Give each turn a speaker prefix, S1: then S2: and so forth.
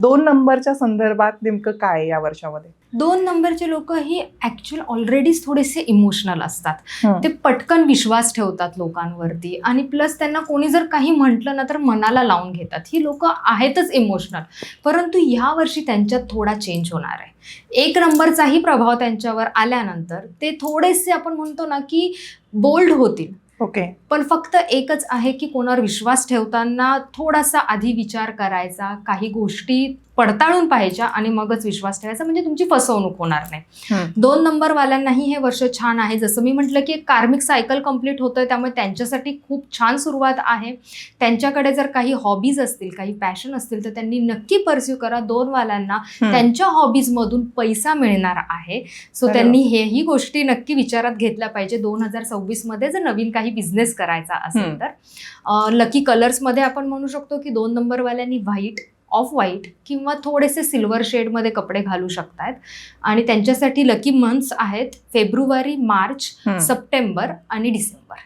S1: 2 नंबरच्या संदर्भात नेमकं काय आहे या वर्षामध्ये?
S2: 2 नंबरचे लोक ही ऍक्च्युअल ऑलरेडीच थोडेसे इमोशनल असतात.
S1: हं.
S2: ते पटकन विश्वास ठेवतात लोकांवरती आणि प्लस त्यांना कोणी जर काही म्हटलं ना तर मनाला लावून घेतात. ही लोक आहेतच इमोशनल, परंतु या वर्षी त्यांच्यात थोडा चेंज होणार आहे. 1 नंबरचाही प्रभाव त्यांच्यावर आल्यानंतर ते थोडेसे आपण म्हणतो ना की बोल्ड होतील.
S1: ओके.
S2: पण फक्त एकच आहे की कोणावर विश्वास ठेवताना थोडासा आधी विचार करायचा, काही गोष्टी पडताळून पाहायच्या आणि मगच विश्वास ठेवायचा, म्हणजे तुमची फसवणूक होणार नाही.
S1: हं.
S2: 2 नंबरवाल्यांनाही हे वर्ष छान आहे. जसं मी म्हटलं की एक कार्मिक सायकल कंप्लीट होतंय, त्यामुळे त्यांच्यासाठी खूप छान सुरुवात आहे. त्यांच्याकडे जर काही हॉबीज असतील, काही पॅशन असतील तर त्यांनी नक्की परस्यू करा. 2 वाल्यांना त्यांच्या हॉबीजमधून पैसा मिळणार आहे. सो
S1: अरे
S2: त्यांनी हेही गोष्टी नक्की विचारात घेतल्या पाहिजे 2026 मध्ये जर नवीन काही बिझनेस करायचा असेल तर. लकी कलर्समध्ये आपण म्हणू शकतो की 2 नंबरवाल्यांनी व्हाईट, ऑफ व्हाईट किंवा थोडेसे सिल्वर शेडमध्ये कपडे घालू शकतात. आणि त्यांच्यासाठी लकी मंथ्स आहेत फेब्रुवारी, मार्च,
S1: हं.
S2: सप्टेंबर आणि डिसेंबर.